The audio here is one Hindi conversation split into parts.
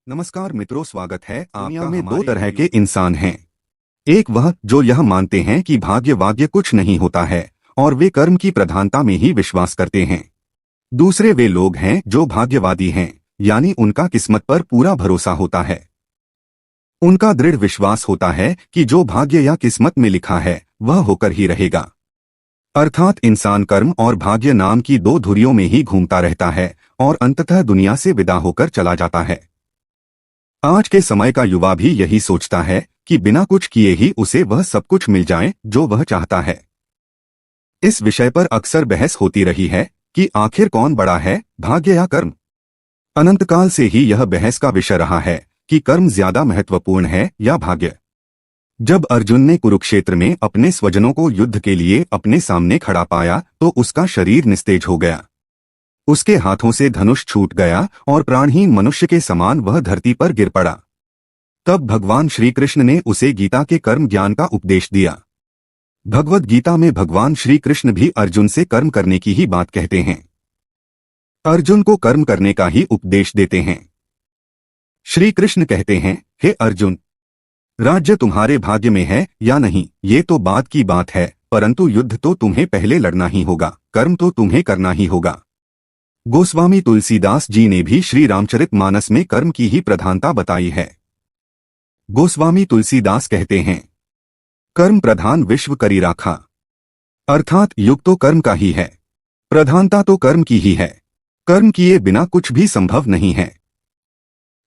नमस्कार मित्रों, स्वागत है आपका। दुनिया में दो तरह के इंसान हैं। एक वह जो यह मानते हैं कि भाग्य वाग्य कुछ नहीं होता है और वे कर्म की प्रधानता में ही विश्वास करते हैं। दूसरे वे लोग हैं जो भाग्यवादी हैं, यानी उनका किस्मत पर पूरा भरोसा होता है। उनका दृढ़ विश्वास होता है कि जो भाग्य या किस्मत में लिखा है वह होकर ही रहेगा। अर्थात इंसान कर्म और भाग्य नाम की दो धुरियों में ही घूमता रहता है और अंततः दुनिया से विदा होकर चला जाता है। आज के समय का युवा भी यही सोचता है कि बिना कुछ किए ही उसे वह सब कुछ मिल जाए जो वह चाहता है। इस विषय पर अक्सर बहस होती रही है कि आखिर कौन बड़ा है, भाग्य या कर्म। अनंतकाल से ही यह बहस का विषय रहा है कि कर्म ज्यादा महत्वपूर्ण है या भाग्य। जब अर्जुन ने कुरुक्षेत्र में अपने स्वजनों को युद्ध के लिए अपने सामने खड़ा पाया तो उसका शरीर निस्तेज हो गया। उसके हाथों से धनुष छूट गया और प्राणहीन मनुष्य के समान वह धरती पर गिर पड़ा। तब भगवान श्री कृष्ण ने उसे गीता के कर्म ज्ञान का उपदेश दिया। भगवद गीता में भगवान श्री कृष्ण भी अर्जुन से कर्म करने की ही बात कहते हैं। अर्जुन को कर्म करने का ही उपदेश देते हैं। श्री कृष्ण कहते हैं, हे अर्जुन, राज्य तुम्हारे भाग्य में है या नहीं ये तो बात की बात है, परंतु युद्ध तो तुम्हें पहले लड़ना ही होगा, कर्म तो तुम्हें करना ही होगा। गोस्वामी तुलसीदास जी ने भी श्री रामचरितमानस में कर्म की ही प्रधानता बताई है। गोस्वामी तुलसीदास कहते हैं, कर्म प्रधान विश्व करी राखा। अर्थात युग तो कर्म का ही है, प्रधानता तो कर्म की ही है। कर्म किए बिना कुछ भी संभव नहीं है।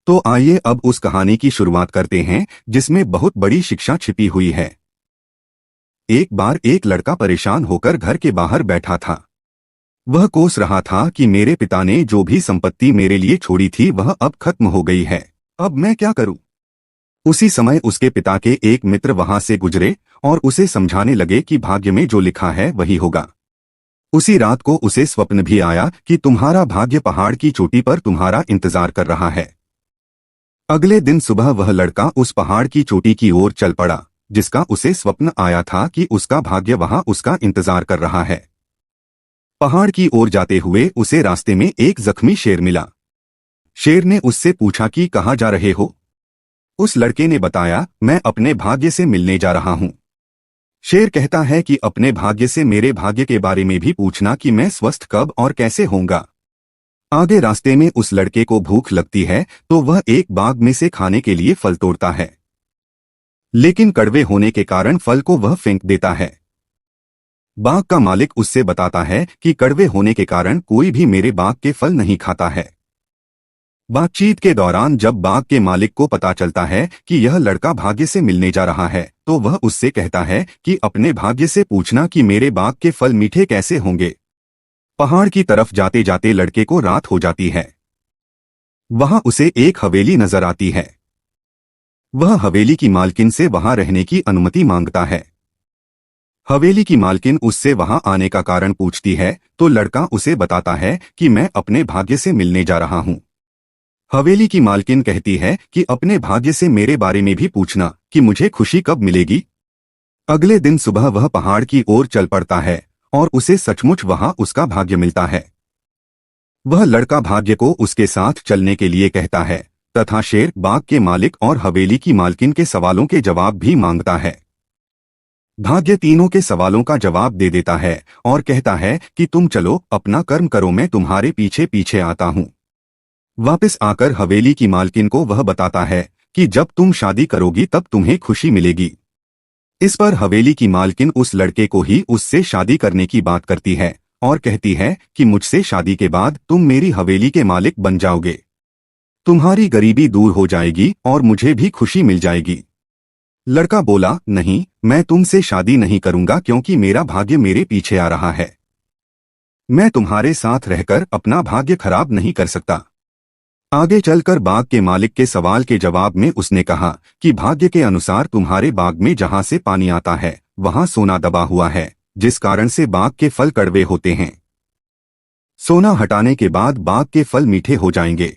तो आइए अब उस कहानी की शुरुआत करते हैं जिसमें बहुत बड़ी शिक्षा छिपी हुई है। एक बार एक लड़का परेशान होकर घर के बाहर बैठा था। वह कोस रहा था कि मेरे पिता ने जो भी संपत्ति मेरे लिए छोड़ी थी वह अब खत्म हो गई है, अब मैं क्या करूं। उसी समय उसके पिता के एक मित्र वहां से गुजरे और उसे समझाने लगे कि भाग्य में जो लिखा है वही होगा। उसी रात को उसे स्वप्न भी आया कि तुम्हारा भाग्य पहाड़ की चोटी पर तुम्हारा इंतजार कर रहा है। अगले दिन सुबह वह लड़का उस पहाड़ की चोटी की ओर चल पड़ा जिसका उसे स्वप्न आया था कि उसका भाग्य वहां उसका इंतजार कर रहा है। पहाड़ की ओर जाते हुए उसे रास्ते में एक जख्मी शेर मिला। शेर ने उससे पूछा कि कहाँ जा रहे हो। उस लड़के ने बताया, मैं अपने भाग्य से मिलने जा रहा हूँ। शेर कहता है कि अपने भाग्य से मेरे भाग्य के बारे में भी पूछना कि मैं स्वस्थ कब और कैसे होऊंगा। आगे रास्ते में उस लड़के को भूख लगती है तो वह एक बाग में से खाने के लिए फल तोड़ता है, लेकिन कड़वे होने के कारण फल को वह फेंक देता है। बाग का मालिक उससे बताता है कि कड़वे होने के कारण कोई भी मेरे बाग के फल नहीं खाता है। बातचीत के दौरान जब बाग के मालिक को पता चलता है कि यह लड़का भाग्य से मिलने जा रहा है तो वह उससे कहता है कि अपने भाग्य से पूछना कि मेरे बाग के फल मीठे कैसे होंगे। पहाड़ की तरफ जाते जाते लड़के को रात हो जाती है। वहां उसे एक हवेली नजर आती है। वह हवेली की मालकिन से वहां रहने की अनुमति मांगता है। हवेली की मालकिन उससे वहां आने का कारण पूछती है तो लड़का उसे बताता है कि मैं अपने भाग्य से मिलने जा रहा हूं। हवेली की मालकिन कहती है कि अपने भाग्य से मेरे बारे में भी पूछना कि मुझे खुशी कब मिलेगी। अगले दिन सुबह वह पहाड़ की ओर चल पड़ता है और उसे सचमुच वहां उसका भाग्य मिलता है। वह लड़का भाग्य को उसके साथ चलने के लिए कहता है तथा शेर बाग के मालिक और हवेली की मालकिन के सवालों के जवाब भी मांगता है। भाग्य तीनों के सवालों का जवाब दे देता है और कहता है कि तुम चलो अपना कर्म करो, मैं तुम्हारे पीछे पीछे आता हूँ। वापस आकर हवेली की मालकिन को वह बताता है कि जब तुम शादी करोगी तब तुम्हें खुशी मिलेगी। इस पर हवेली की मालकिन उस लड़के को ही उससे शादी करने की बात करती है और कहती है कि मुझसे शादी के बाद तुम मेरी हवेली के मालिक बन जाओगे, तुम्हारी गरीबी दूर हो जाएगी और मुझे भी खुशी मिल जाएगी। लड़का बोला, नहीं, मैं तुमसे शादी नहीं करूंगा क्योंकि मेरा भाग्य मेरे पीछे आ रहा है। मैं तुम्हारे साथ रहकर अपना भाग्य खराब नहीं कर सकता। आगे चलकर बाग के मालिक के सवाल के जवाब में उसने कहा कि भाग्य के अनुसार तुम्हारे बाग में जहां से पानी आता है वहां सोना दबा हुआ है, जिस कारण से बाग के फल कड़वे होते हैं। सोना हटाने के बाद बाग के फल मीठे हो जाएंगे।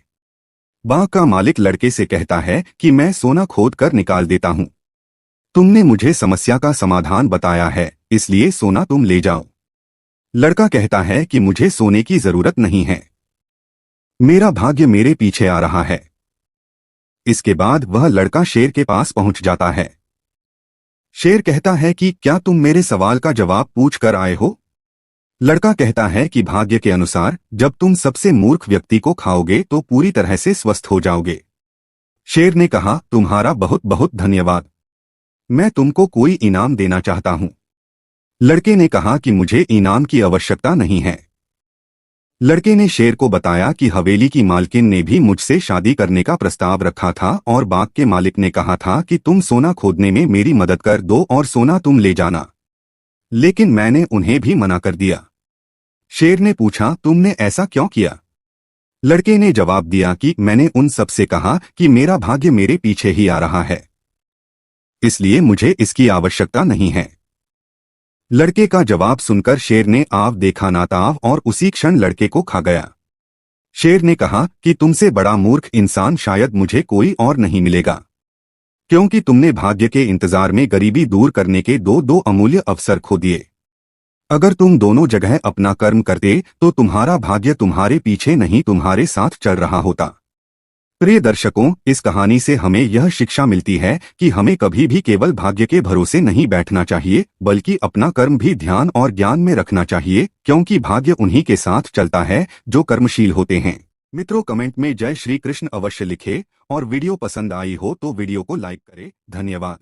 बाग का मालिक लड़के से कहता है कि मैं सोना खोद कर निकाल देता हूं। तुमने मुझे समस्या का समाधान बताया है, इसलिए सोना तुम ले जाओ। लड़का कहता है कि मुझे सोने की जरूरत नहीं है, मेरा भाग्य मेरे पीछे आ रहा है। इसके बाद वह लड़का शेर के पास पहुंच जाता है। शेर कहता है कि क्या तुम मेरे सवाल का जवाब पूछ कर आए हो? लड़का कहता है कि भाग्य के अनुसार जब तुम सबसे मूर्ख व्यक्ति को खाओगे तो पूरी तरह से स्वस्थ हो जाओगे। शेर ने कहा, तुम्हारा बहुत बहुत धन्यवाद, मैं तुमको कोई इनाम देना चाहता हूं। लड़के ने कहा कि मुझे इनाम की आवश्यकता नहीं है। लड़के ने शेर को बताया कि हवेली की मालकिन ने भी मुझसे शादी करने का प्रस्ताव रखा था और बाग के मालिक ने कहा था कि तुम सोना खोदने में मेरी मदद कर दो और सोना तुम ले जाना, लेकिन मैंने उन्हें भी मना कर दिया। शेर ने पूछा, तुमने ऐसा क्यों किया? लड़के ने जवाब दिया कि मैंने उन सब से कहा कि मेरा भाग्य मेरे पीछे ही आ रहा है, इसलिए मुझे इसकी आवश्यकता नहीं है। लड़के का जवाब सुनकर शेर ने आव देखा ना ताव और उसी क्षण लड़के को खा गया। शेर ने कहा कि तुमसे बड़ा मूर्ख इंसान शायद मुझे कोई और नहीं मिलेगा, क्योंकि तुमने भाग्य के इंतजार में गरीबी दूर करने के दो अमूल्य अवसर खो दिए। अगर तुम दोनों जगह अपना कर्म करते तो तुम्हारा भाग्य तुम्हारे पीछे नहीं तुम्हारे साथ चल रहा होता। प्रिय दर्शकों, इस कहानी से हमें यह शिक्षा मिलती है कि हमें कभी भी केवल भाग्य के भरोसे नहीं बैठना चाहिए, बल्कि अपना कर्म भी ध्यान और ज्ञान में रखना चाहिए, क्योंकि भाग्य उन्हीं के साथ चलता है जो कर्मशील होते हैं। मित्रों, कमेंट में जय श्री कृष्ण अवश्य लिखें और वीडियो पसंद आई हो तो वीडियो को लाइक करें। धन्यवाद।